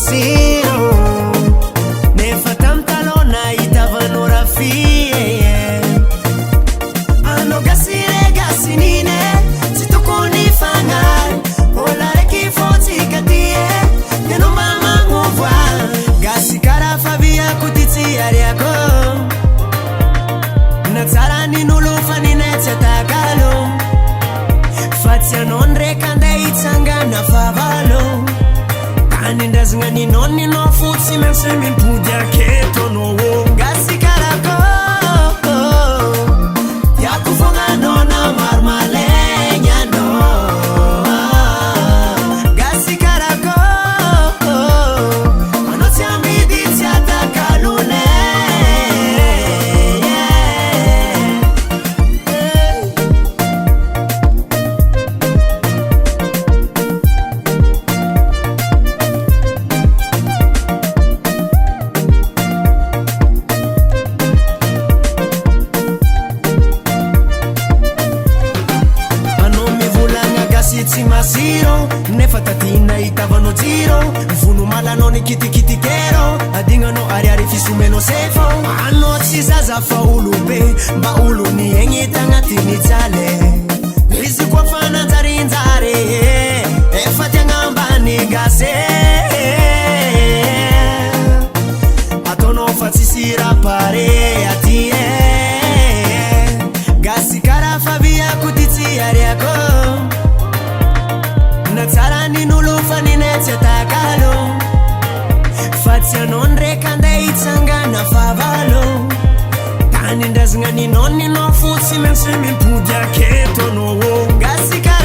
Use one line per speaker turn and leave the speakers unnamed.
masiro nefa tamtalona itavano rafie ano gasire gasinine sitokoni fangai olareki fotikatie nenoma mangova gasikara favia kutitiariako natsarani nulufaninetsatakalo fatianonre kandai itsangana favalo kanindazina ninoni no futsi mesemimpudya ketonowo gasikarako yakufonga nona marmalenyano gasikarako anotiambiditiatakalune masiro nefa tatina itavano jiro mvuno malanoni kitikitikero adingano ariari fisumeno sefo ano tsizaza faulube mbaulu ni enyitangatini tsale rizikwa fananzarinzare efatyangambani gase atono fatsisira pare atie gasikara favia kutitsiariako natsarani nulufaninetsatakalo fatianonre kandai itsangana favalo kanindazina ninoni no futsi mesemimpudya ketonowo gasika